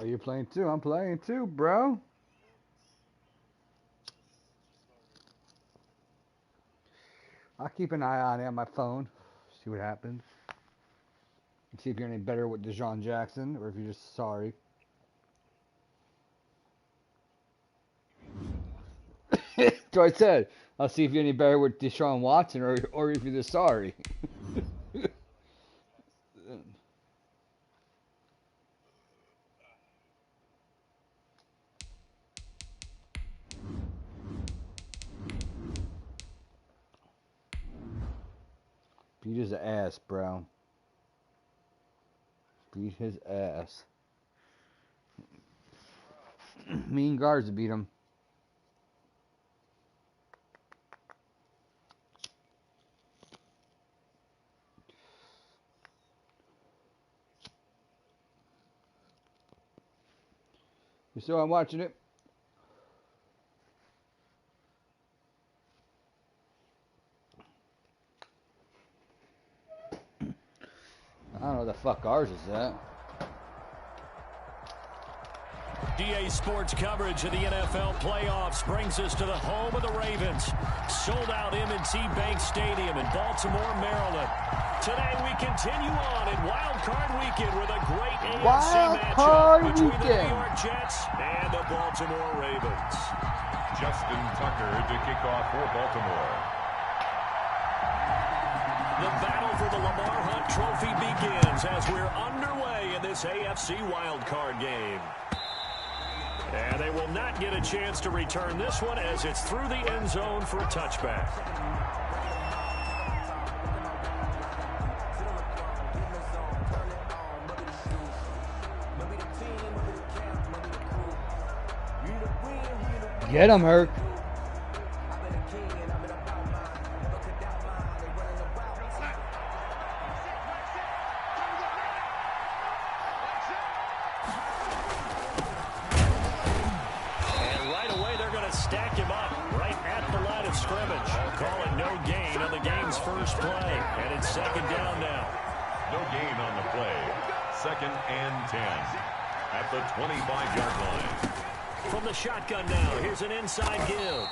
Are you playing too? I'm playing too, bro. I'll keep an eye on it on my phone. See what happens. See if you're any better with Deshaun Jackson or if you're just sorry. So I said, I'll see if you're any better with Deshaun Watson or if you're just sorry. Beat his ass, bro. Beat his ass. Mean guards beat him. You still I'm watching it? I don't know what the fuck ours is at. DA Sports coverage of the NFL playoffs brings us to the home of the Ravens. Sold out M&T Bank Stadium in Baltimore, Maryland. Today we continue on in Wild Card Weekend with a great AFC matchup between the New York Jets and the Baltimore Ravens. Justin Tucker to kick off for Baltimore. The battle for the Lamar Hunt Trophy begins as we're underway in this AFC Wild Card game. And they will not get a chance to return this one as it's through the end zone for a touchback. Get him, Herc. Stack him up right at the line of scrimmage. Calling no gain on the game's first play. And it's second down now. No gain on the play. 2nd and 10 at the 25-yard line. From the shotgun now, here's an inside give.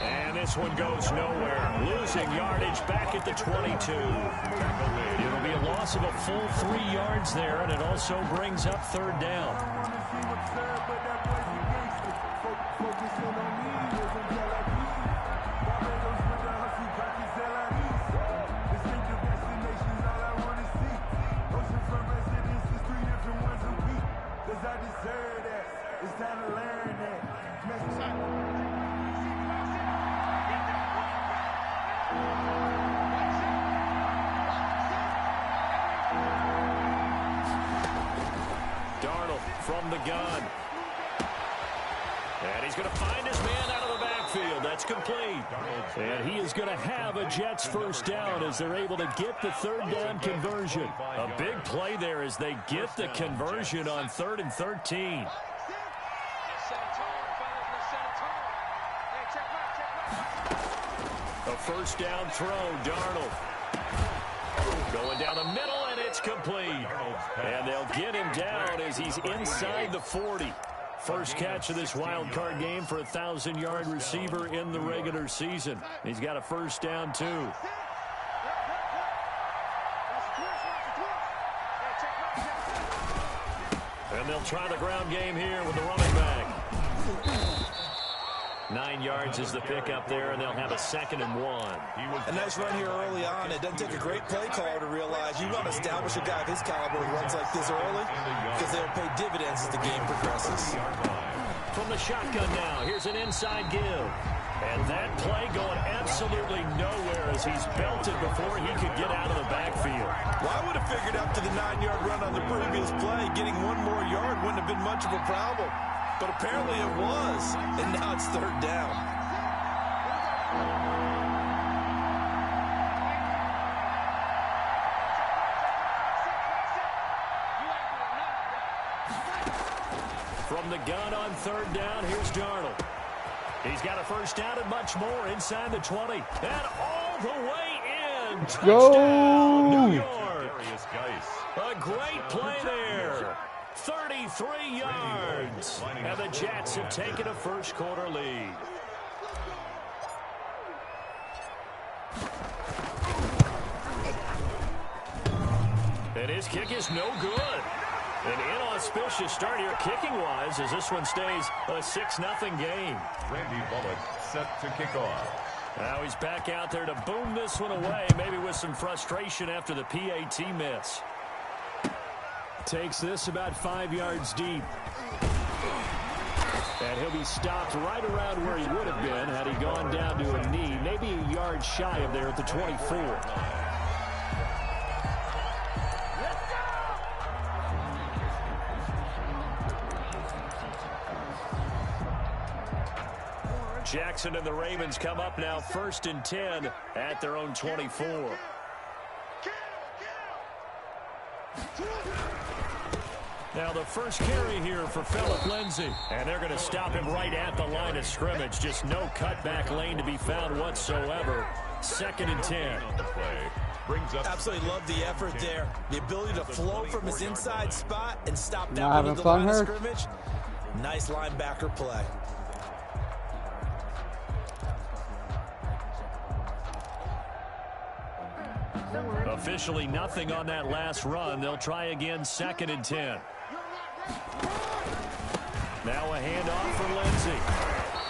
And this one goes nowhere. Losing yardage back at the 22. It'll be a loss of a full 3 yards there, and it also brings up third down. From the gun. And he's going to find his man out of the backfield. That's complete. And he is going to have a Jets first down as they're able to get the third down conversion. A big play there as they get the conversion on 3rd and 13. A first down throw, Darnold. Going down the middle, and it's complete. And they'll get him down as he's inside the 40. First catch of this wild card game for a 1,000-yard receiver in the regular season. He's got a first down, too. And they'll try the ground game here with the running back. 9 yards is the pickup there, and they'll have a 2nd and 1. A nice run here early on. It doesn't take a great play caller to realize you want to establish a guy of his caliber who runs like this early because they'll pay dividends as the game progresses. From the shotgun now, here's an inside give. And that play going absolutely nowhere as he's belted before he could get out of the backfield. Well, I would have figured after the 9-yard run on the previous play, getting 1 more yard wouldn't have been much of a problem. But apparently it was, and now it's third down. From the gun on third down, here's Darnold. He's got a first down and much more inside the 20. And all the way in. Touchdown, New York. A great play there. 33 yards. And the Jets have taken a first-quarter lead. And his kick is no good. An inauspicious start here kicking-wise as this one stays a 6-0 game. Randy Bullock set to kick off. Now he's back out there to boom this one away, maybe with some frustration after the PAT miss. Takes this about 5 yards deep. And he'll be stopped right around where he would have been had he gone down to a knee, maybe a yard shy of there at the 24. Jackson and the Ravens come up now 1st and 10 at their own 24. Now the first carry here for Phillip Lindsay. And they're going to stop him right at the line of scrimmage. Just no cutback lane to be found whatsoever. 2nd and 10. Absolutely love the effort there. The ability to flow from his inside spot and stop that Not one at the having line fun, of Herc? scrimmage. Nice linebacker play. Officially nothing on that last run. They'll try again 2nd and 10. Now a handoff for Lindsay.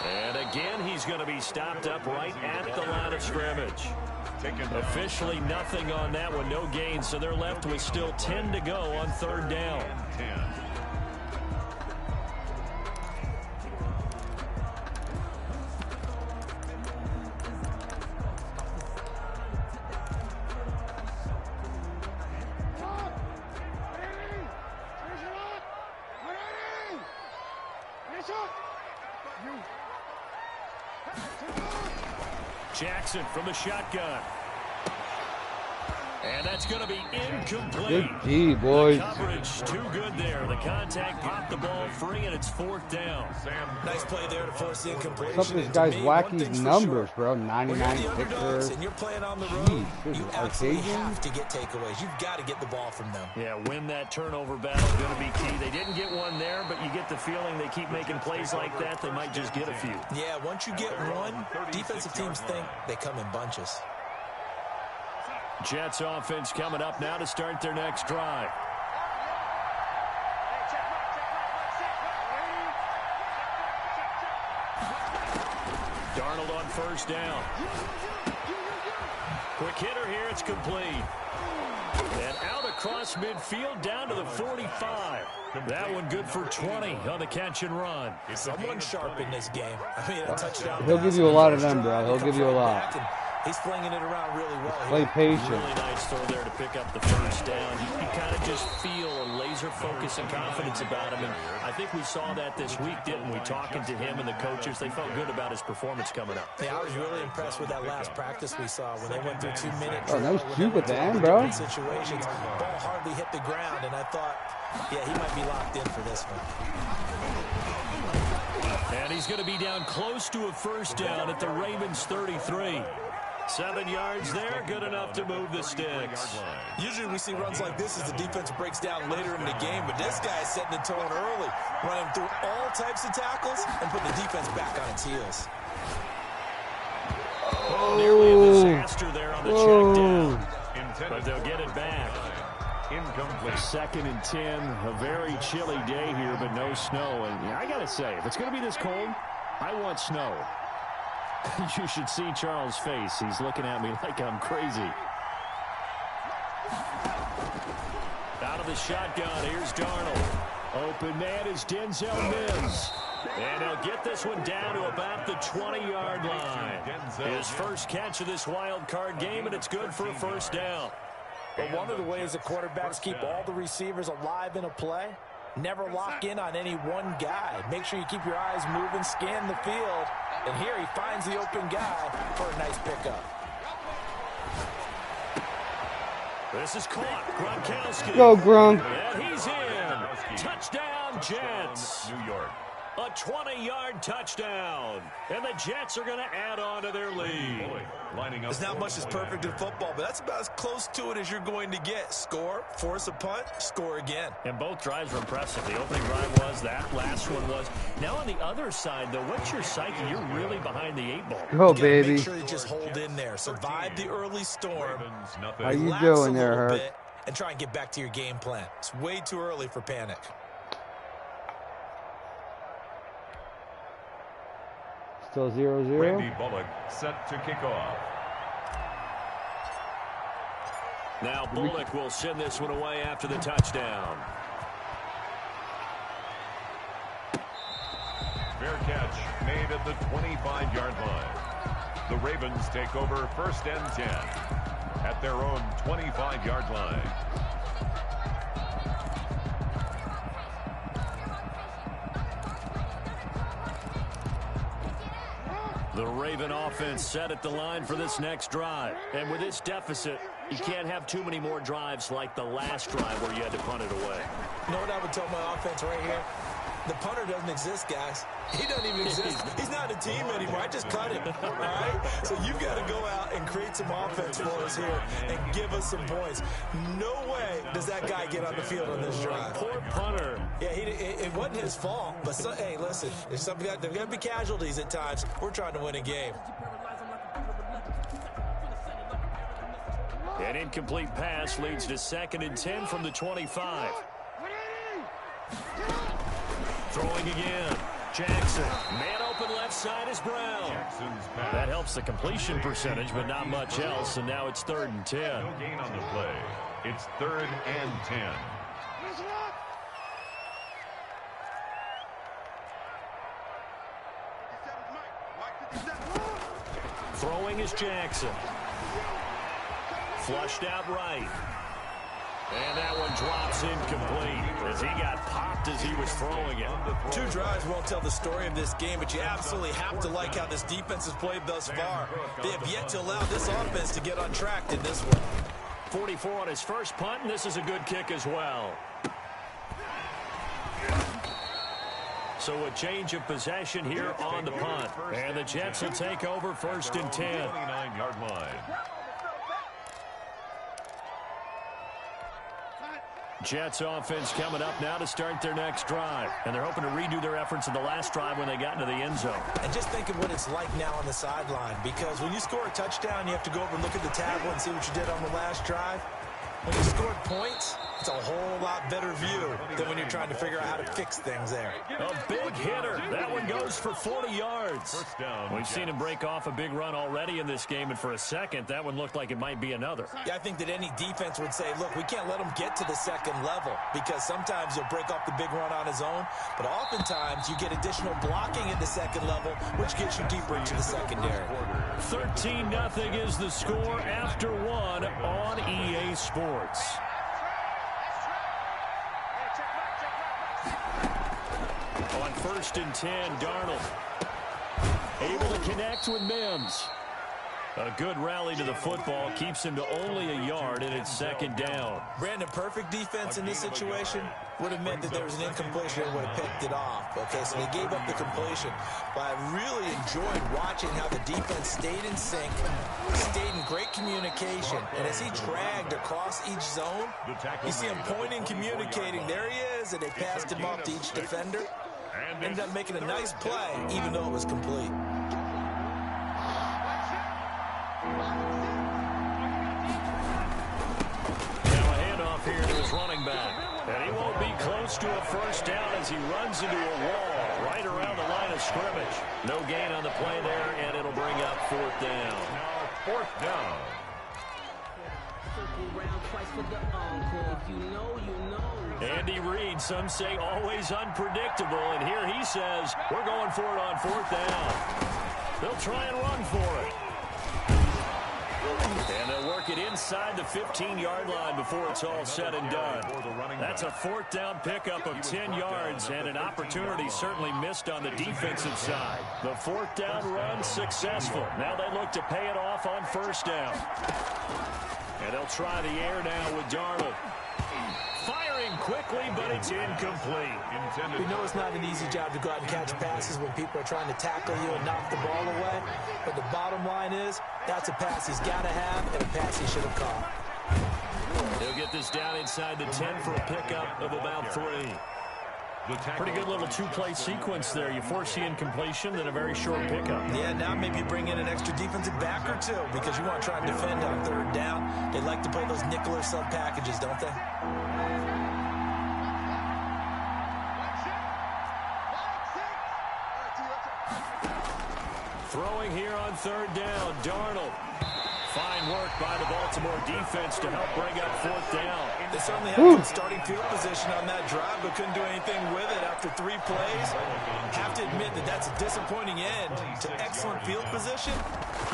And again, he's going to be stopped up right at the line of scrimmage. Officially nothing on that one. No gain, so they're left with still 10 to go on 3rd down. Jackson from the shotgun. And that's going to be incomplete. Good D, boys. The coverage too good there. The contact popped the ball free, and it's 4th down. Nice play there to force the incompletion. What's up with this guy's wacky numbers, bro? 99 kicker. And you're playing on the road. Jeez, You absolutely have to get takeaways. You've got to get the ball from them. Yeah, win that turnover battle going to be key. They didn't get one there, but you get the feeling they keep making plays like that, they might just get a few. Yeah, once you get one, defensive teams think they come in bunches. Jets offense coming up now to start their next drive. Darnold on 1st down. Quick hitter here, it's complete. And out across midfield down to the 45. That one good for 20 on the catch and run. Someone sharp in this game. I mean, a touchdown. He'll give you a lot of them, bro. He'll give you a lot. He's flinging it around really well. Play patient. Really nice throw there to pick up the 1st down. You kind of just feel a laser focus and confidence about him. And I think we saw that this week, didn't we? Talking to him and the coaches, they felt good about his performance coming up. Yeah, I was really impressed with that last practice we saw when they went through 2 minutes. Oh, nice juke at the end, bro. Situations. Ball hardly hit the ground, and I thought, yeah, he might be locked in for this one. And he's going to be down close to a 1st down at the Ravens 33. 7 yards there, good enough to move the sticks. Usually we see runs like this as the defense breaks down later in the game, but this guy is setting the tone early, running through all types of tackles and putting the defense back on its heels. Nearly a disaster there on the check down, but they'll get it back. Incomplete. 2nd and 10, a very chilly day here, but no snow. And I got to say, if it's going to be this cold, I want snow. You should see Charles' face. He's looking at me like I'm crazy. Out of the shotgun, here's Darnold. Open man is Denzel Mims. And he'll get this one down to about the 20-yard line. His first catch of this wild card game, and it's good for a 1st down. But one of the ways that quarterbacks keep all the receivers alive in a play, never lock in on any one guy. Make sure you keep your eyes moving, scan the field. And here he finds the open guy for a nice pickup. This is caught. Gronkowski. Go, Gronk. And he's in. Touchdown, Jets. New York. A 20-yard touchdown. And the Jets are going to add on to their lead. There's not much that's perfect in football, but that's about as close to it as you're going to get. Score, force a punt, score again. And both drives were impressive. The opening drive was, that last one was. Now on the other side, though, what's your psyche? You're really behind the 8-ball. Go, baby. Make sure you just hold in there. Survive the early storm. How you doing there, Herc? And try and get back to your game plan. It's way too early for panic. Still 0-0. Randy Bullock set to kick off. Now Bullock will send this one away after the touchdown. Fair catch made at the 25-yard line. The Ravens take over 1st and 10 at their own 25-yard line. The Raven offense set at the line for this next drive. And with this deficit, you can't have too many more drives like the last drive where you had to punt it away. You know what I would tell my offense right here? The punter doesn't exist, guys. He doesn't even exist. He's not a team anymore. I just cut him, all right? So you've got to go out and create some offense for us here and give us some points. No way does that guy get on the field on this drive. Poor punter. Yeah, it wasn't his fault. But, hey, listen, there's got to be casualties at times. We're trying to win a game. An incomplete pass leads to 2nd and 10 from the 25. Throwing again. Jackson. Man open left side is Brown. That helps the completion percentage, but not much else. And now it's 3rd and 10. No gain on the play. It's 3rd and 10. Throwing is Jackson. Flushed out right. And that one drops incomplete as he got popped as he was throwing it. 2 drives won't tell the story of this game, but you absolutely have to like how this defense has played thus far. They have yet to allow this offense to get on track in this one. 44 on his first punt, and this is a good kick as well. So a change of possession here on the punt. And the Jets will take over 1st and 10. 29-yard line. Jets offense coming up now to start their next drive. And they're hoping to redo their efforts in the last drive when they got into the end zone. And just think of what it's like now on the sideline. Because when you score a touchdown, you have to go over and look at the tablet and see what you did on the last drive. When you scored points, it's a whole lot better view than when you're trying to figure out how to fix things there. A big hitter. That one goes for 40 yards. We've seen him break off a big run already in this game, and for a second, that one looked like it might be another. Yeah, I think that any defense would say, look, we can't let him get to the second level because sometimes he'll break off the big run on his own, but oftentimes you get additional blocking at the second level, which gets you deeper into the secondary. 13-0 is the score after 1 on EA Sports. On 1st and 10, Darnold able to connect with Mims. A good rally to the football keeps him to only a yard, and it's 2nd down. Brandon, perfect defense in this situation would have meant that there was an incompletion and would have picked it off. Okay, so they gave up the completion. But I really enjoyed watching how the defense stayed in sync, stayed in great communication. And as he dragged across each zone, you see him pointing, communicating. There he is, and they passed him off to each defender. Ended up making a nice play, even though it was complete. Now a handoff here to his running back. And he won't be close to a 1st down as he runs into a wall right around the line of scrimmage. No gain on the play there, and it'll bring up 4th down. Now 4th down. Andy Reid, some say always unpredictable, and here he says, we're going for it on 4th down. They'll try and run for it. And they'll work it inside the 15-yard line before it's all said and done. That's a 4th down pickup of 10 yards and an opportunity certainly missed on the defensive side. The 4th down run successful. Now they look to pay it off on 1st down. And they'll try the air now with Darnold. Firing quickly, but it's incomplete. We know it's not an easy job to go out and catch passes when people are trying to tackle you and knock the ball away. But the bottom line is, that's a pass he's got to have and a pass he should have caught. He'll get this down inside the 10 for a pickup of about 3. Pretty good little two-play sequence there. You force the incompletion, then a very short pickup. Yeah, now maybe bring in an extra defensive back or two because you want to try and defend on third down. They like to play those nickel or sub packages, don't they? Throwing here on third down, Darnold. Fine work by the Baltimore defense to help bring up fourth down. They certainly had good starting field position on that drive, but couldn't do anything with it after 3 plays. Have to admit that that's a disappointing end to excellent field position.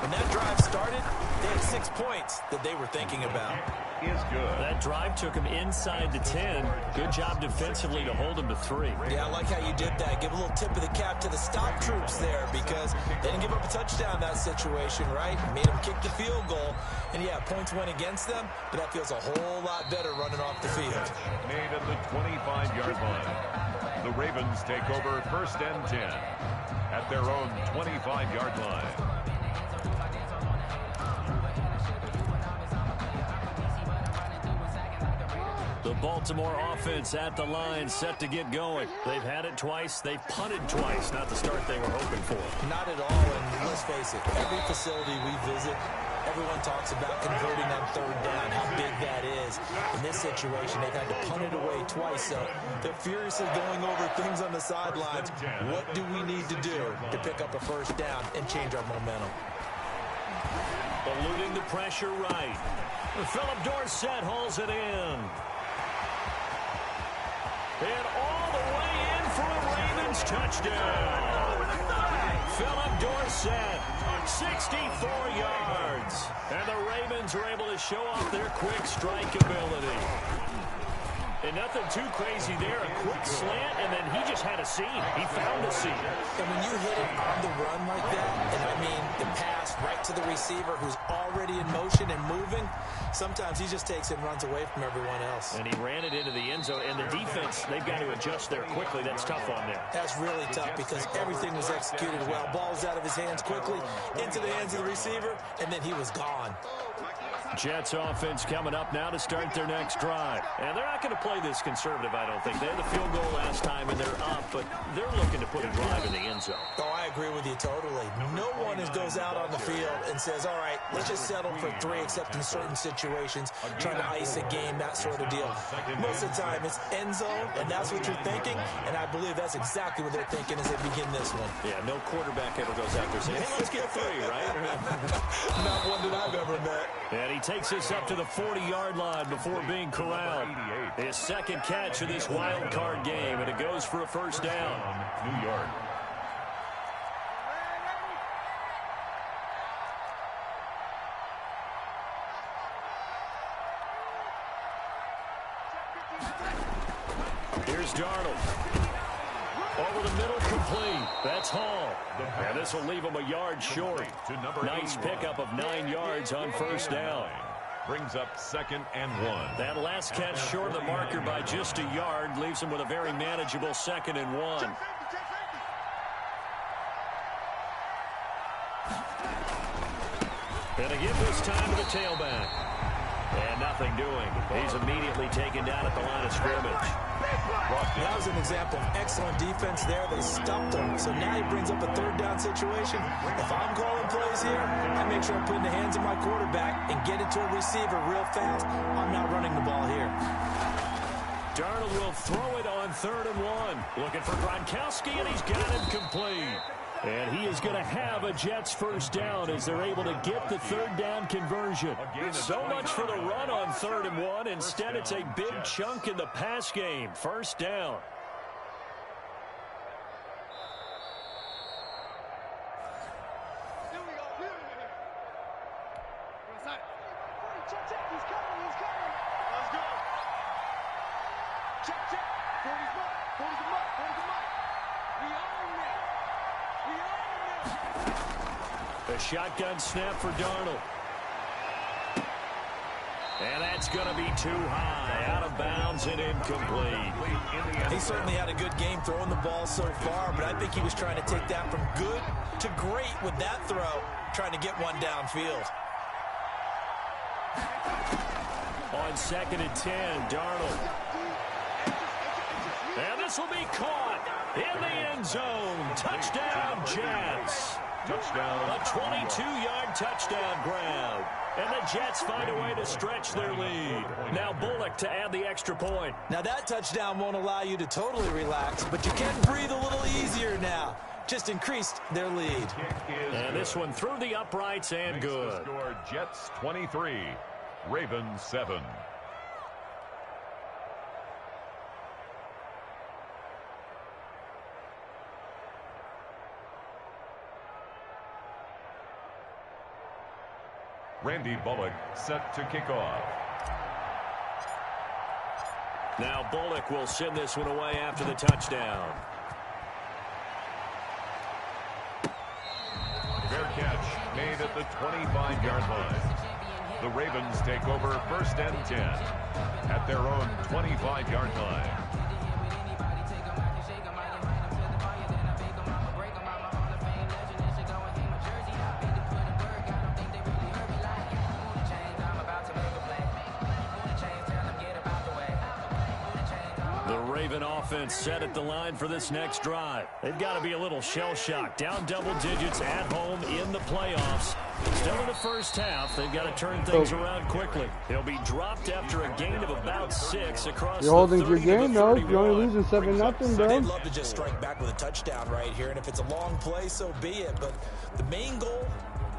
When that drive started, they had 6 points that they were thinking about. Is good. That drive took him inside the 10. Good job defensively to hold him to 3. Yeah, I like how you did that. Give a little tip of the cap to the stop troops there because they didn't give up a touchdown in that situation, right? Made them kick the field goal. And, yeah, points went against them, but that feels a whole lot better running off the field. Made at the 25-yard line. The Ravens take over first and 10 at their own 25-yard line. The Baltimore offense at the line, set to get going. They've had it twice. They've punted twice. Not the start they were hoping for. Not at all, and let's face it, every facility we visit, everyone talks about converting on third down, how big that is. In this situation, they've had to punt it away twice, so they're furiously going over things on the sidelines. What do we need to do to pick up a first down and change our momentum? Eluding the pressure right. Philip Dorsett hauls it in. And all the way in for a Ravens touchdown. Philip Dorsett, 64 yards. And the Ravens are able to show off their quick strike ability. And nothing too crazy there. A quick slant, and then he just had a seam. He found a seam. And when you hit it on the run like that, and I mean the pass right to the receiver who's already in motion and moving, sometimes he just takes it and runs away from everyone else. And he ran it into the end zone. And the defense, they've got to adjust there quickly. That's tough on them. That's really tough because everything was executed well. Ball's out of his hands quickly, into the hands of the receiver, and then he was gone. Jets offense coming up now to start their next drive. And they're not going to play this conservative, I don't think. They had the field goal last time, and they're up, but they're looking to put a drive in the end zone. Oh, I agree with you totally. No one goes out on the field and says, all right, let's just settle for 3, except in certain situations, trying to ice a game, that sort of deal. Most of the time, it's end zone, and that's what you're thinking, and I believe that's exactly what they're thinking as they begin this one. Yeah, no quarterback ever goes out there saying, hey, let's get 3, right? Not one that I've ever met. And he takes us up to the 40-yard line before being corralled. His second catch of this wild card game, and it goes for a first down. New York. Here's Darnold. Over the middle, complete. That's Hall. And this will leave him a yard short. Nice pickup of 9 yards on first down. Brings up 2nd and 1. That last catch short of the marker by just a yard leaves him with a very manageable 2nd and 1. And again this time to the tailback. And nothing doing. He's immediately taken down at the line of scrimmage. That was an example of excellent defense there. They stopped him. So now he brings up a third down situation. If I'm calling plays here, I make sure I'm putting the hands of my quarterback and get it to a receiver real fast. I'm not running the ball here. Darnold will throw it on 3rd and 1. Looking for Gronkowski, and he's got it complete. And he is going to have a Jets first down as they're able to get the third down conversion. So much for the run on 3rd and 1. Instead, it's a big chunk in the pass game. First down. A shotgun snap for Darnold. And that's going to be too high, out of bounds and incomplete. He certainly had a good game throwing the ball so far, but I think he was trying to take that from good to great with that throw, trying to get one downfield. On 2nd and 10, Darnold. And this will be caught in the end zone. Touchdown, Jets. Touchdown. A 22-yard touchdown grab. And the Jets find a way to stretch their lead. Now Bullock to add the extra point. Now that touchdown won't allow you to totally relax, but you can breathe a little easier now. Just increased their lead. And this one through the uprights and good. Score Jets 23, Ravens 7. Randy Bullock set to kick off. Now Bullock will send this one away after the touchdown. Fair catch made at the 25-yard line. The Ravens take over 1st and 10 at their own 25-yard line. Raven offense set at the line for this next drive. They've got to be a little shell-shocked. Down double digits at home in the playoffs. Still in the first half. They've got to turn things around quickly. They'll be dropped after a gain of about 6 across You're holding your 30 game, to though. 31. You're only losing 7-0, bro. They'd love to just strike back with a touchdown right here, and if it's a long play, so be it. But the main goal,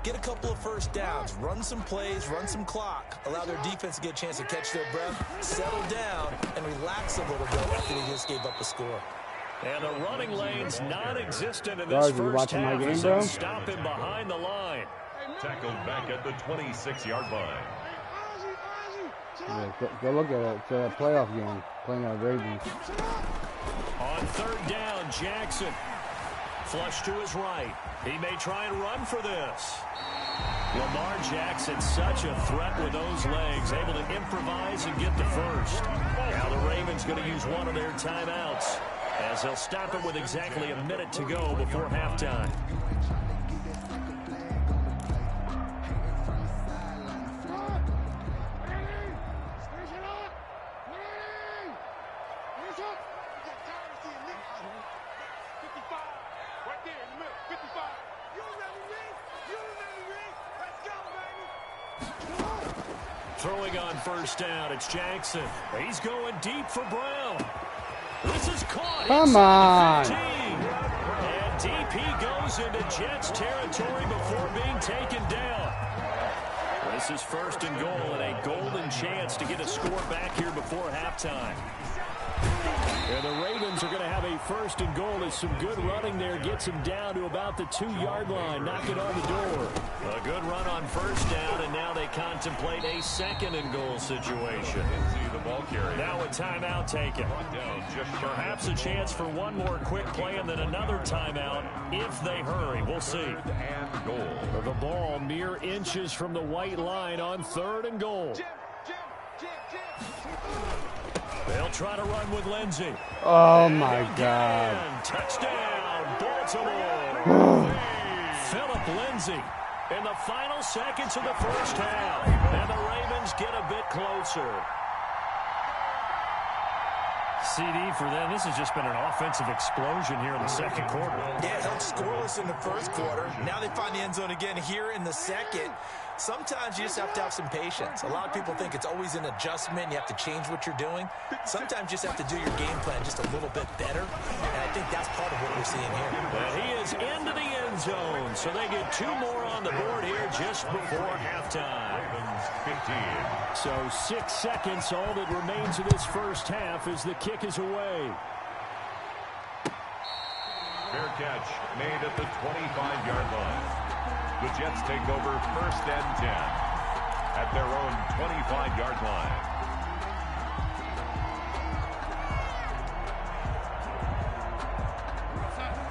get a couple of first downs, run some plays, run some clock, allow their defense to get a chance to catch their breath, settle down, and relax a little bit after they just gave up a score. And the running lane's non-existent in this first half as they stop him behind the line. Tackled back at the 26-yard line. Yeah, go look at it. It's a playoff game. Playing our Ravens. On 3rd down, Jackson. Flush to his right. He may try and run for this. Lamar Jackson, such a threat with those legs, able to improvise and get the first. Now the Ravens going to use one of their timeouts as they'll stop it with exactly a minute to go before halftime. Throwing on 1st down, it's Jackson. He's going deep for Brown. This is caught. Come on. And deep he goes into Jets territory before being taken down. This is 1st and goal and a golden chance to get a score back here before halftime. And the Ravens are going to have a 1st and goal as some good running there gets him down to about the 2-yard line, knocking on the door. A good run on 1st down, and now they contemplate a 2nd and goal situation. Now a timeout taken. Perhaps a chance for one more quick play and then another timeout if they hurry. We'll see. The ball mere inches from the white line on 3rd and goal. They'll try to run with Lindsey. Oh, my God. Touchdown, Baltimore. Philip Lindsey in the final seconds of the first half. And the Ravens get a bit closer. CD for them. This has just been an offensive explosion here in the 2nd quarter. Yeah, held scoreless in the 1st quarter. Now they find the end zone again here in the 2nd. Sometimes you just have to have some patience. A lot of people think it's always an adjustment. You have to change what you're doing. Sometimes you just have to do your game plan just a little bit better. And I think that's part of what we're seeing here. And he is into the end zone. So they get 2 more on the board here just before halftime. 15. So 6 seconds, all that remains of this first half as the kick is away. Fair catch made at the 25-yard line. The Jets take over 1st and 10 at their own 25-yard line.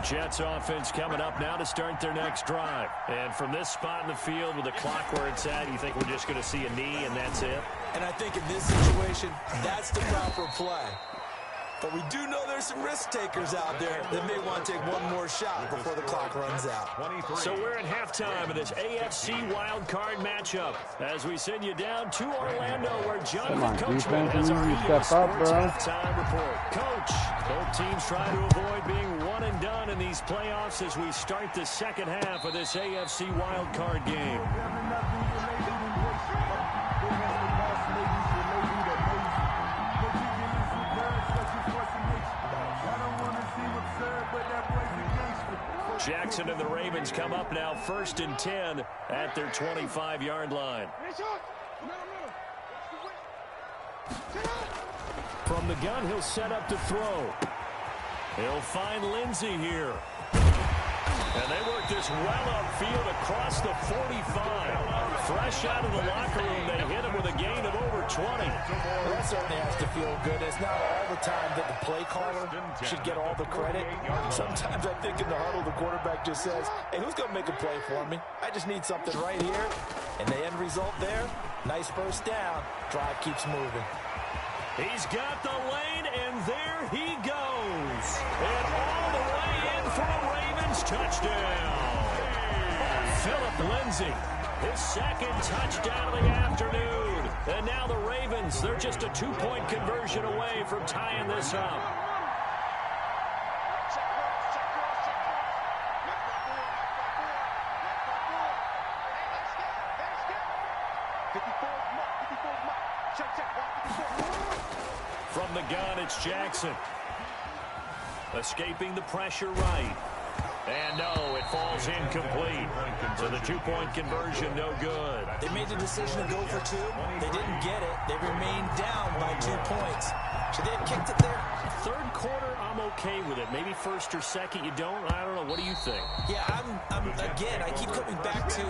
Jets offense coming up now to start their next drive. And from this spot in the field with the clock where it's at, you think we're just going to see a knee and that's it? And I think in this situation, that's the proper play. But we do know there's some risk takers out there that may want to take one more shot before the clock runs out. So we're at halftime of this AFC wildcard matchup as we send you down to Orlando where Jonathan Coachman has our EA Sports halftime report. Coach, both teams try to avoid being one and done in these playoffs as we start the second half of this AFC wildcard game. Jackson and the Ravens come up now 1st and 10 at their 25-yard line. From the gun, he'll set up to throw. He'll find Lindsey here. And they work this well upfield across the 45. Fresh out of the locker room, they hit him with a gain of over 20. Well, that certainly has to feel good. It's not all the time that the play caller should get all the credit. Sometimes I think in the huddle, the quarterback just says, hey, who's going to make a play for me? I just need something right here. And the end result there, nice first down. Drive keeps moving. He's got the lane, and there he goes. And all the way in for a Ravens touchdown. Philip Lindsay, his second touchdown of the afternoon. And now the Ravens, they're just a 2-point conversion away from tying this up. From the gun, it's Jackson. Escaping the pressure right. And no, it falls incomplete. So the 2-point conversion, no good. They made the decision to go for 2. They didn't get it. They remained down by 2 points. Should they have kicked it there? Third quarter, I'm okay with it. Maybe first or second, you don't. I don't know. What do you think? Yeah, again, I keep coming back to,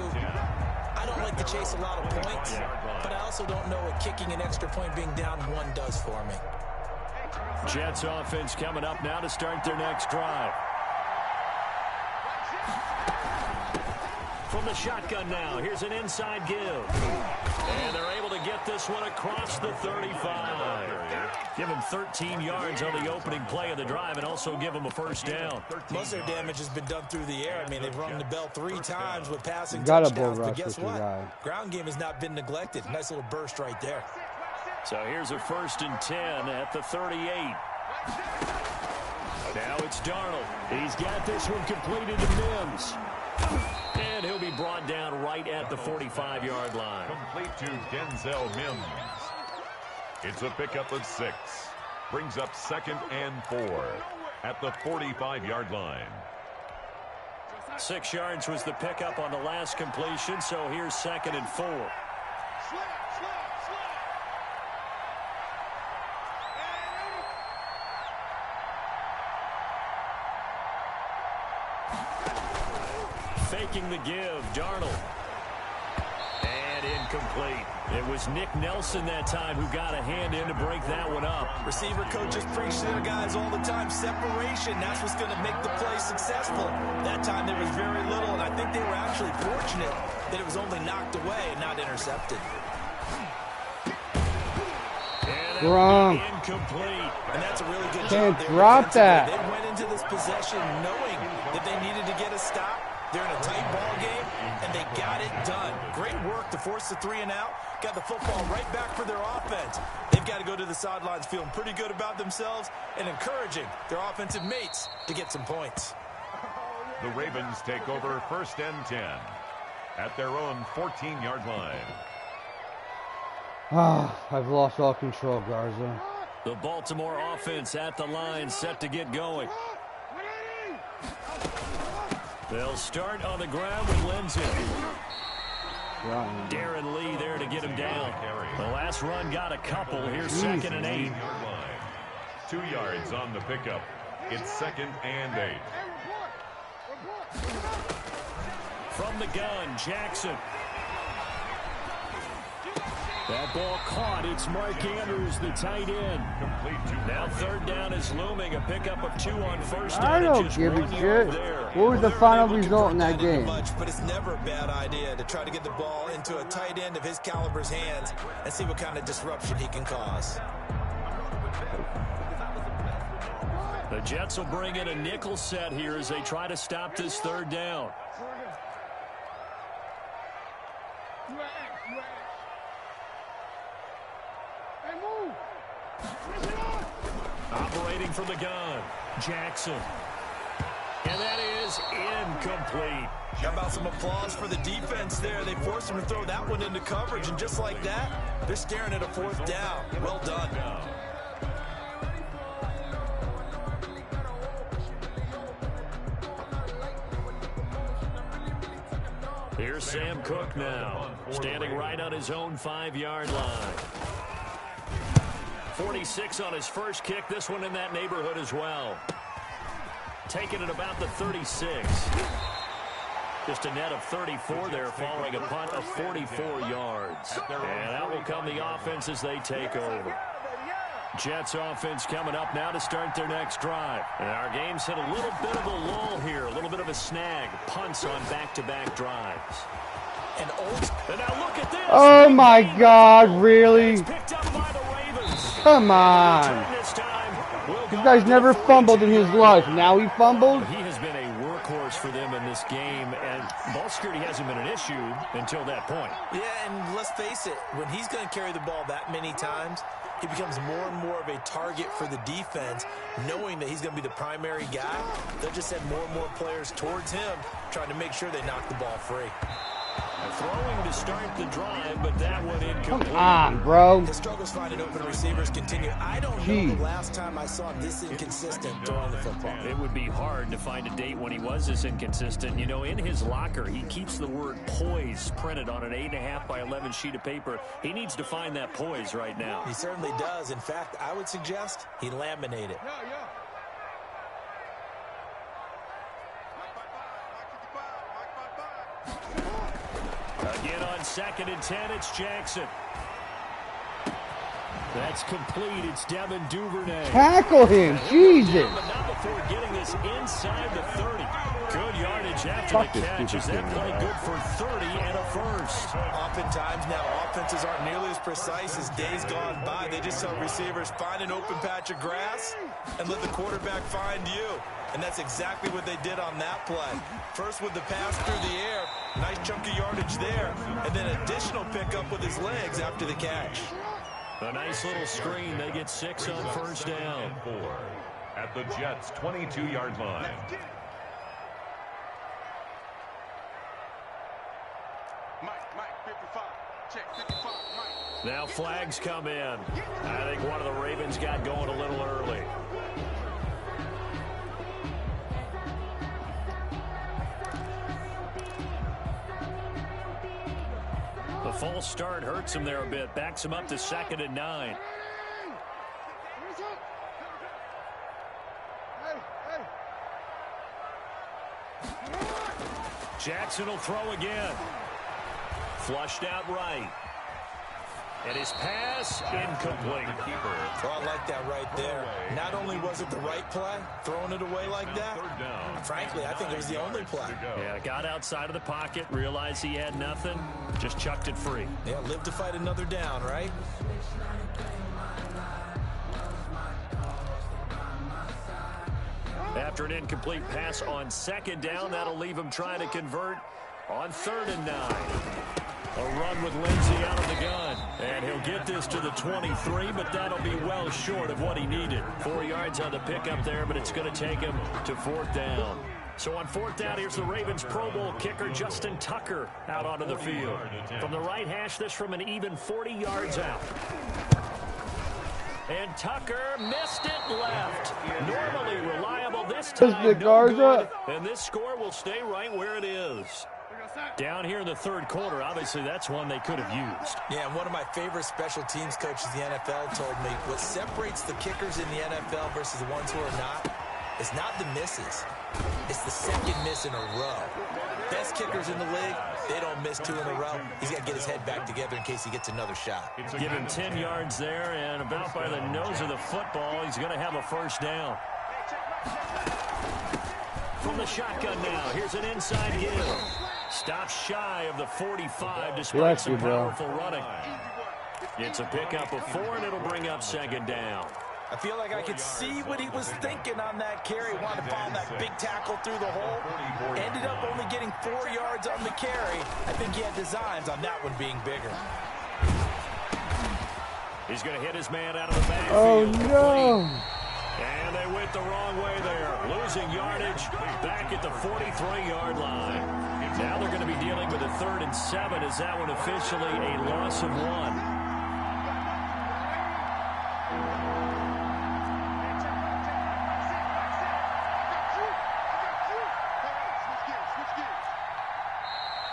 I don't like to chase a lot of points, but I also don't know what kicking an extra point being down 1 does for me. Jets offense coming up now to start their next drive. From the shotgun now, here's an inside give. And they're able to get this one across the 35. Give them 13 yards on the opening play of the drive and also give them a first down. Most of their damage has been done through the air. I mean, they've rung the bell 3 times with passing touchdowns. But guess what? Ground game has not been neglected. Nice little burst right there. So here's a 1st and 10 at the 38. Now it's Darnold. He's got this one completed to Mims. And he'll be brought down right at the 45-yard line. Complete to Denzel Mims. It's a pickup of 6. Brings up 2nd and 4 at the 45-yard line. 6 yards was the pickup on the last completion, so here's 2nd and 4. Faking the give, Darnold. And incomplete. It was Nick Nelson that time who got a hand in to break that one up. Receiver coaches preach to their guys all the time. Separation, that's what's going to make the play successful. That time there was very little, and I think they were actually fortunate that it was only knocked away and not intercepted. Wrong. Incomplete. And that's a really good Can't job. drop that. They went into this possession knowing that they needed to get a stop. They're in a tight ball game, and they got it done. Great work to force the 3 and out. Got the football right back for their offense. They've got to go to the sidelines feeling pretty good about themselves and encouraging their offensive mates to get some points. The Ravens take over 1st and 10 at their own 14-yard line. I've lost all control, Garza. The Baltimore offense at the line, set to get going. They'll start on the ground with Lindsey. Darren Lee there to get him down. The last run got a couple. Here's 2nd and 8. 2 yards on the pickup. It's 2nd and 8. From the gun, Jackson. That ball caught. It's Mark Andrews, the tight end. Now 3rd down is looming. A pickup of 2 on 1st down. I don't give a shit. There. What was the final result in that game? Much, but it's never a bad idea to try to get the ball into a tight end of his caliber's hands and see what kind of disruption he can cause. The Jets will bring in a nickel set here as they try to stop this third down. Operating from the gun, Jackson. And that is incomplete. How about some applause for the defense there? They forced him to throw that one into coverage, and just like that, they're staring at a fourth down. Well done. Here's Sam Cook now, standing right on his own 5-yard line. 46 on his first kick, this one in that neighborhood as well. Taking it about the 36. Just a net of 34 there following a punt of 44 yards. And out will come the offense as they take over. Jets offense coming up now to start their next drive. And our game's hit a little bit of a lull here, a little bit of a snag. Punts on back-to-back drives. And now look at this. Oh my God, really? It's picked up by the Ravens. Come on. This guy's never fumbled in his life. Now he fumbled? He has been a workhorse for them in this game, and ball security hasn't been an issue until that point. Yeah, and let's face it, when he's going to carry the ball that many times, he becomes more and more of a target for the defense, knowing that he's going to be the primary guy. They'll just send more and more players towards him, trying to make sure they knock the ball free. Throwing to start the drive, but that one incomplete. Come on, bro. The struggles finding open receivers continue. I don't know the last time I saw him this inconsistent throwing the football. It would be hard to find a date when he was this inconsistent. You know, in his locker, he keeps the word poise printed on an 8.5 by 11 sheet of paper. He needs to find that poise right now. He certainly does. In fact, I would suggest he laminate it. Again on 2nd and 10, it's Jackson. That's complete. It's Devin Duvernay. Tackle him. Jesus. But not before getting this inside the 30. Good yardage after the catch. Is that play good for 30 and a first? Oftentimes now, offenses aren't nearly as precise as days gone by. They just tell receivers, find an open patch of grass and let the quarterback find you. And that's exactly what they did on that play. First with the pass through the air, nice chunk of yardage there, and then additional pickup with his legs after the catch. A nice little screen. They get 6 on first down. 4 at the Jets' 22-yard line. Now flags come in. I think one of the Ravens got going a little early. The false start hurts him there a bit. Backs him up to 2nd and 9. Jackson will throw again. Flushed out right. And his pass incomplete. Well, I like that right there. Not only was it the right play, throwing it away like that, frankly, I think it was the only play. Yeah, got outside of the pocket, realized he had nothing, just chucked it free. Yeah, live to fight another down, right? After an incomplete pass on 2nd down, that'll leave him trying to convert on 3rd and 9. A run with Lindsey out of the gun. And he'll get this to the 23, but that'll be well short of what he needed. 4 yards on the pickup there, but it's going to take him to 4th down. So on 4th down, here's the Ravens Pro Bowl kicker Justin Tucker out onto the field. From the right hash, this from an even 40 yards out. And Tucker missed it left. Normally reliable this time. No good. And this score will stay right where it is. Down here in the 3rd quarter, obviously that's one they could have used. Yeah, and one of my favorite special teams coaches in the NFL told me what separates the kickers in the NFL versus the ones who are not is not the misses. It's the 2nd miss in a row. Best kickers in the league, they don't miss 2 in a row. He's got to get his head back together in case he gets another shot. Give him 10 yards there, and about by the nose of the football, he's going to have a first down. from the shotgun now. Here's an inside give. Stops shy of the 45 despite some powerful running. It's a pickup of 4, and it'll bring up second down. I feel like I could see what he was thinking on that carry. Wanted to follow that big tackle through the hole. Ended up only getting 4 yards on the carry. I think he had designs on that one being bigger. He's going to hit his man out of the backfield. Oh, no. And they went the wrong way there. Losing yardage back at the 43-yard line. Now they're going to be dealing with a 3rd and 7. Is that one officially a loss of 1?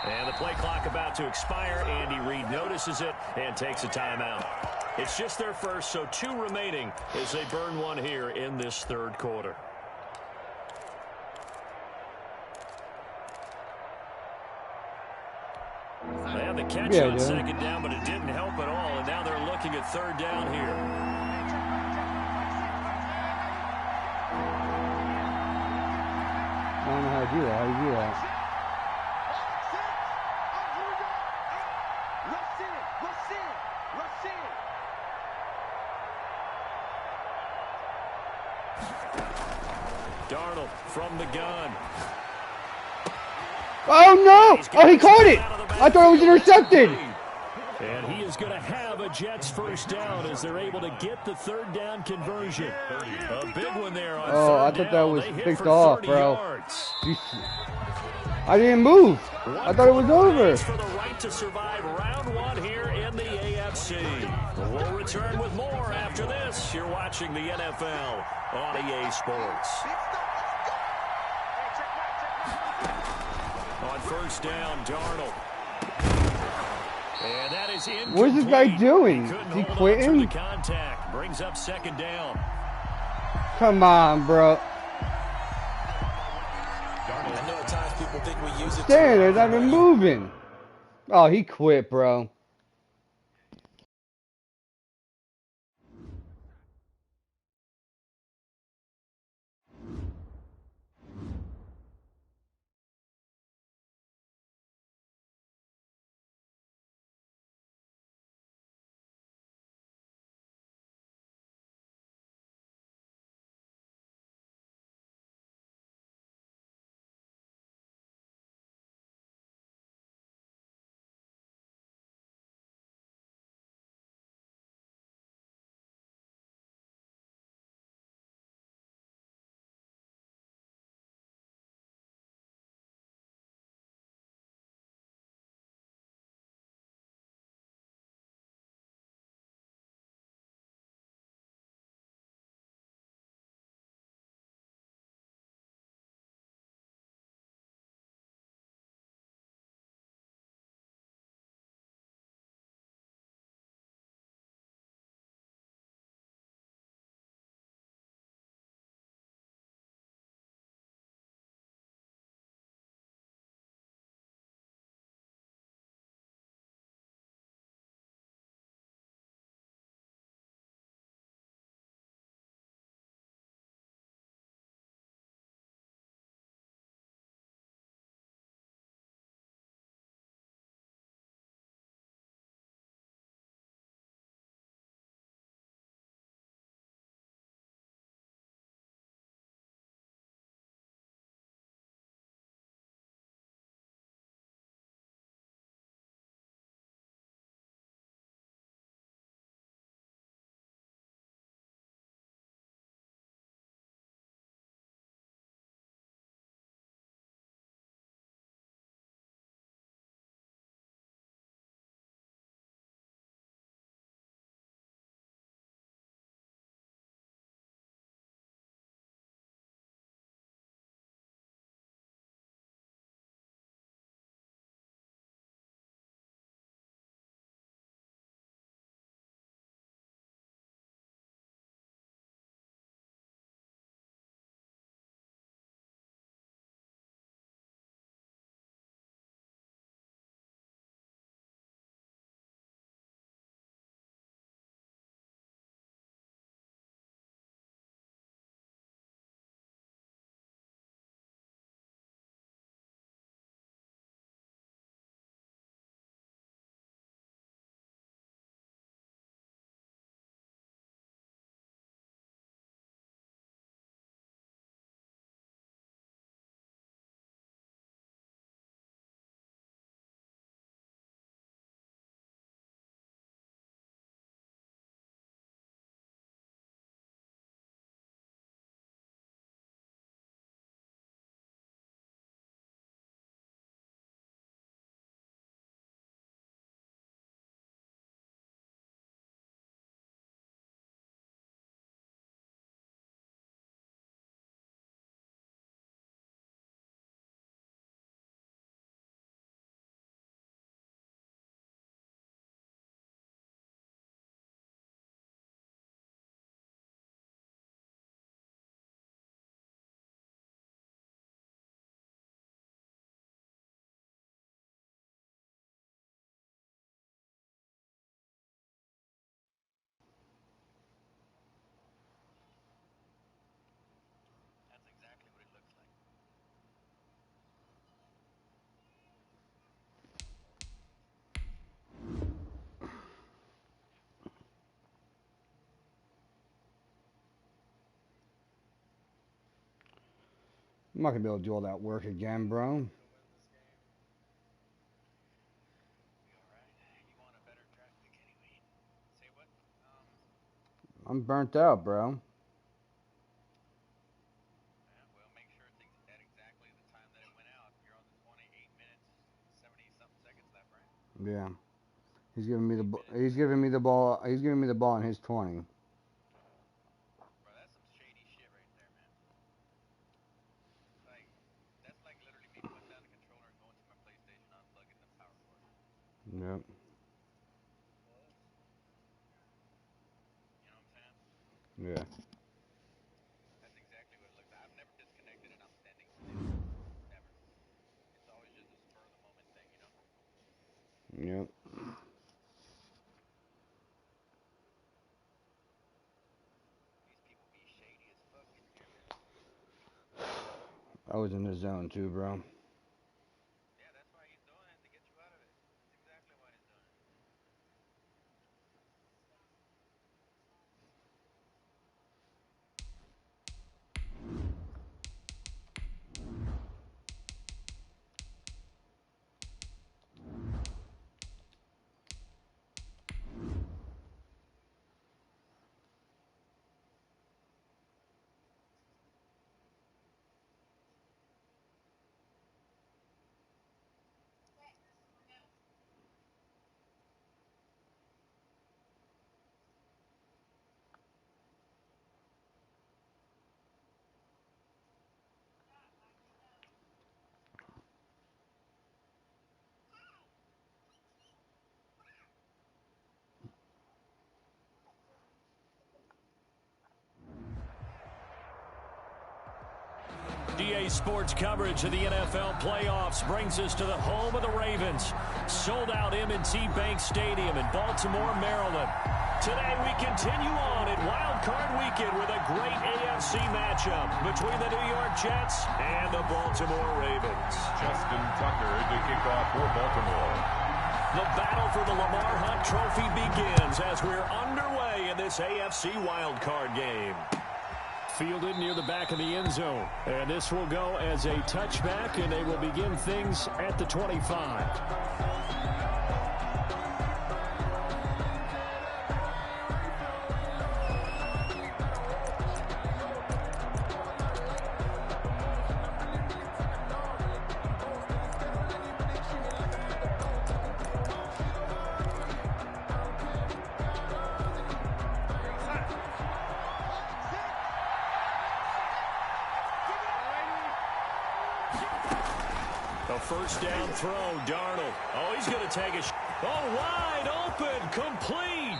And the play clock about to expire. Andy Reid notices it and takes a timeout. It's just their first, so 2 remaining as they burn 1 here in this 3rd quarter. They had the catch on second down, but it didn't help at all, and now they're looking at 3rd down here. I don't know how to do that. How do you do that? Darnold from the gun. Oh, no! Oh, he caught it! I thought it was intercepted! And he is going to have a Jets first down as they're able to get the 3rd down conversion. A big one there on 3rd down. I thought that was picked off, bro. Yards. I didn't move. I thought it was over. For the right to survive round 1 here in the AFC. We'll return with more after this. You're watching the NFL on EA Sports. On 1st down, Darnold. And that is incomplete. What is this guy doing? He Is he quitting? Contact brings up 2nd down. Come on, bro. I know at times people think we use it. Stand there, not even moving. Oh, he quit, bro. I'm not going to be able to do all that work again, bro. I'm burnt out, bro. Yeah. He's giving me the ball. He's giving me the ball in his 20. Yep. Yeah. Yep. I was in the zone too, bro. DA Sports coverage of the NFL playoffs brings us to the home of the Ravens. Sold out M&T Bank Stadium in Baltimore, Maryland. Today we continue on at Wild Card Weekend with a great AFC matchup between the New York Jets and the Baltimore Ravens. Justin Tucker to kick off for Baltimore. The battle for the Lamar Hunt Trophy begins as we're underway in this AFC Wild Card game. Fielded near the back of the end zone. And this will go as a touchback, and they will begin things at the 25. First down throw, Darnold. Oh, he's going to take a wide open, complete,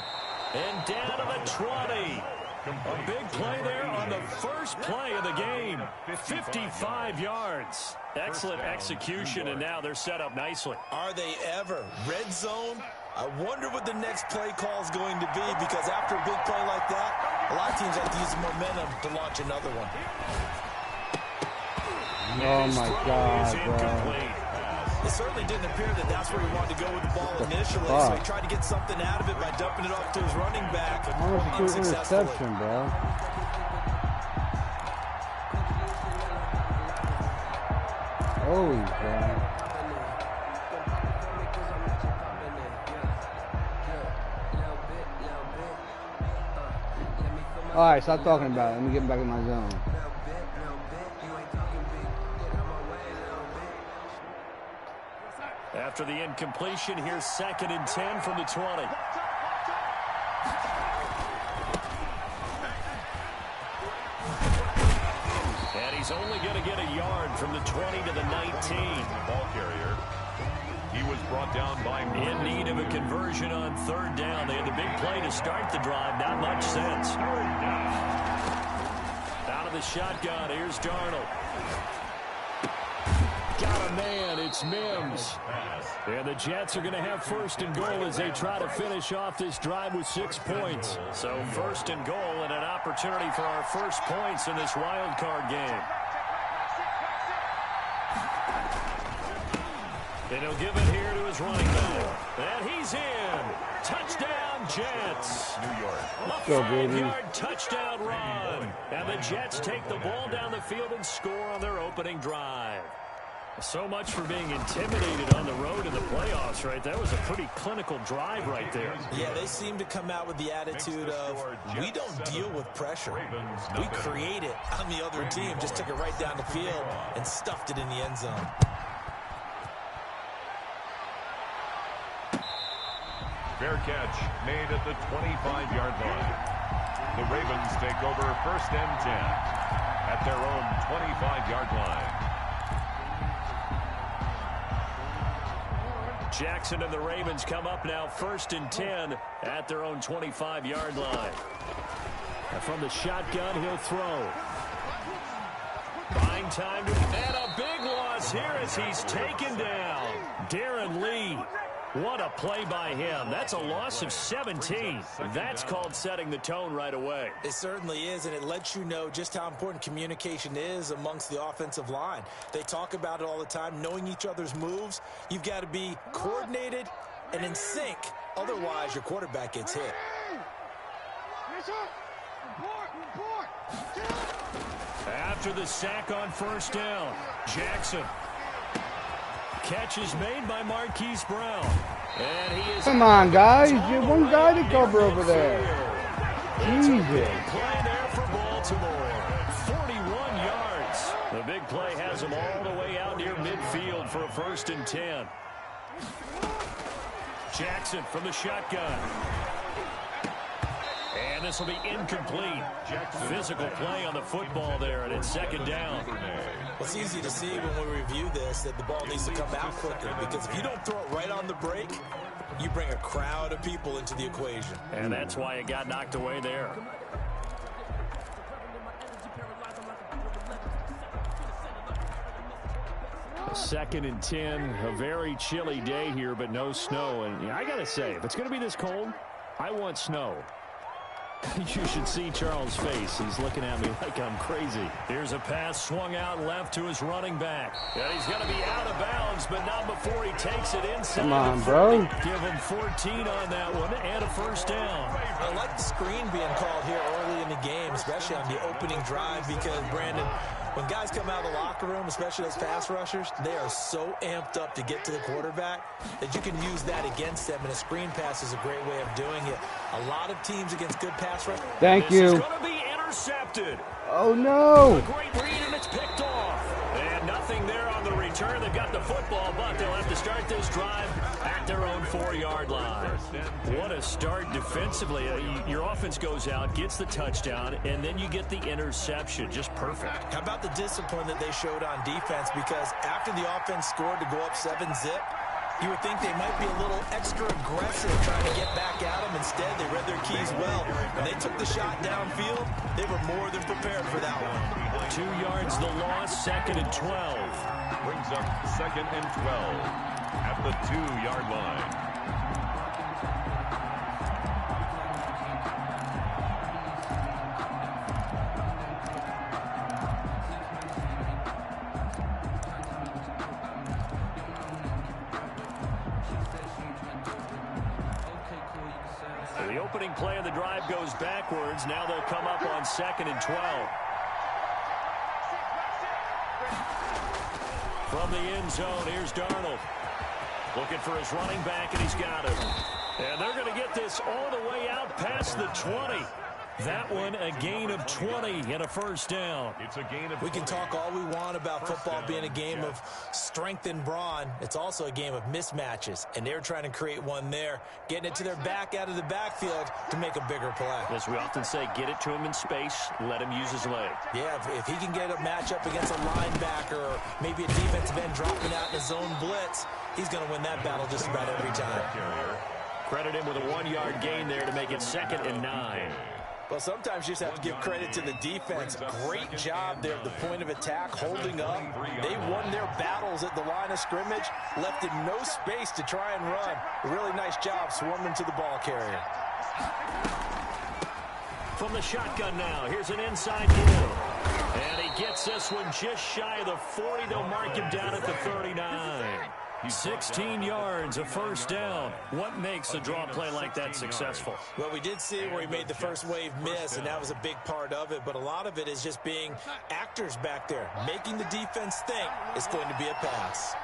and down to the 20. A big play there on the first play of the game. 55 yards. Excellent execution, and now they're set up nicely. Are they ever? Red zone? I wonder what the next play call is going to be, because after a big play like that, a lot of teams have to use the momentum to launch another one. Oh my God, bro. It certainly didn't appear that that's where he wanted to go with the ball initially, so he tried to get something out of it by dumping it off to his running back. Almost an interception, bro. Holy crap. Alright, stop talking about it. Let me get back in my zone. After the incompletion, here's 2nd and 10 from the 20. And he's only going to get a yard from the 20 to the 19. Ball carrier. He was brought down by in need of a conversion on 3rd down. They had the big play to start the drive. Not much sense. Out of the shotgun, here's Darnold. Got a man, it's Mims. And the Jets are going to have 1st and goal as they try to finish off this drive with 6 points. So 1st and goal and an opportunity for our first points in this wild card game. And he'll give it here to his running back. And he's in. Touchdown, Jets. New York. A 5-yard touchdown run. And the Jets take the ball down the field and score on their opening drive. So much for being intimidated on the road in the playoffs, right? That was a pretty clinical drive right there. Yeah, they seem to come out with the attitude of, we don't deal with pressure. We create it on the other team. Just took it right down the field and stuffed it in the end zone. Fair catch made at the 25-yard line. The Ravens take over 1st and 10 at their own 25-yard line. Jackson and the Ravens come up now 1st and 10 at their own 25-yard line. And from the shotgun, he'll throw. Buying time and a big loss here as he's taken down. Darren Lee. What a play by him. That's a loss of 17. That's called setting the tone right away. It certainly is, and it lets you know just how important communication is amongst the offensive line. They talk about it all the time, knowing each other's moves. You've got to be coordinated and in sync. Otherwise, your quarterback gets hit. After the sack on 1st down, Jackson. Catch is made by Marquise Brown. And he is. Come on, guys. You one guy to cover over there. Jesus. Play there for Baltimore. 41 yards. The big play has him all the way out near midfield for a 1st and 10. Jackson from the shotgun. And this will be incomplete. Physical play on the football there, and it's 2nd down. Well, it's easy to see when we review this that the ball needs to come out quicker, because if you don't throw it right on the break, you bring a crowd of people into the equation. And that's why it got knocked away there. Second and 10, a very chilly day here, but no snow. And I got to say, if it's going to be this cold, I want snow. You should see Charles' face. He's looking at me like I'm crazy. Here's a pass swung out left to his running back. And he's going to be out of bounds, but not before he takes it inside. Come on, bro. Give him 14 on that one and a 1st down. I like the screen being called here early in the game, especially on the opening drive, because, Brandon, when guys come out of the locker room, especially those pass rushers, they are so amped up to get to the quarterback that you can use that against them, and a screen pass is a great way of doing it. A lot of teams against good pass rush. Thank This you. is going to be intercepted. Oh, no. A great read, and it's picked off. And nothing there on the return. They've got the football, but they'll have to start this drive at their own 4-yard line. What a start defensively. Your offense goes out, gets the touchdown, and then you get the interception. Just perfect. How about the discipline that they showed on defense? Because after the offense scored to go up 7-zip, you would think they might be a little extra aggressive trying to get back at them. Instead, they read their keys well. When they took the shot downfield, they were more than prepared for that one. 2 yards the loss, 2nd and 12. Brings up 2nd and 12 at the 2-yard line. The opening play of the drive goes backwards. Now they'll come up on 2nd and 12. From the end zone, here's Darnold. Looking for his running back, and he's got him. And they're going to get this all the way out past the 20. That one, a gain of 20 and a 1st down. It's a gain of We can talk all we want about football being a game of strength and brawn. It's also a game of mismatches, and they're trying to create one there, getting it to their back out of the backfield to make a bigger play. As we often say, get it to him in space, let him use his leg. Yeah, if he can get a matchup against a linebacker or maybe a defensive end dropping out in a zone blitz, he's going to win that battle just about every time. Credit him with a 1-yard gain there to make it 2nd and 9. Well, sometimes you just have to give credit to the defense. Great job there at the point of attack, holding up. They won their battles at the line of scrimmage, left in no space to try and run. A really nice job swarming to the ball carrier. From the shotgun now, here's an inside deal. And he gets this one just shy of the 40. They'll mark him down at the 39. 16 yards, a first down. What makes a draw play like that successful? Well, we did see where he made the first wave miss, and that was a big part of it. But a lot of it is just being actors back there, making the defense think it's going to be a pass.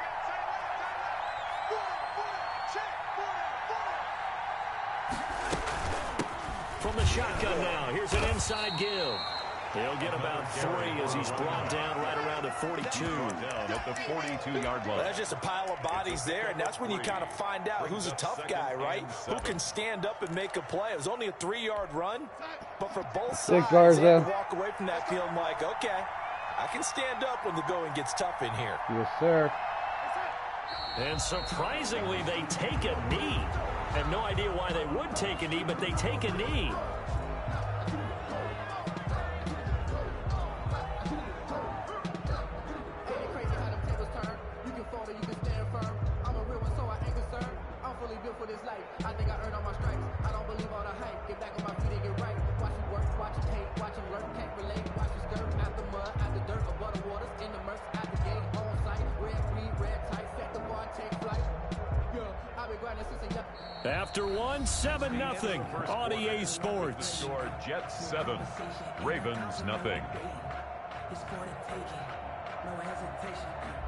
From the shotgun now, here's an inside give. He'll get about 3 as he's brought down right around the 42. Down at the 42-yard line. There's just a pile of bodies there, and that's when you kind of find out who's a tough guy, right? Who can stand up and make a play. It was only a 3-yard run, but for both sides, they had to walk away from that feeling like, okay, I can stand up when the going gets tough in here. Yes, sir. And surprisingly, they take a knee. I have no idea why they would take a knee, but they take a knee. After one, 7-0 on EA Sports. Score Jets 7, Ravens nothing. It's for the taking, no hesitation.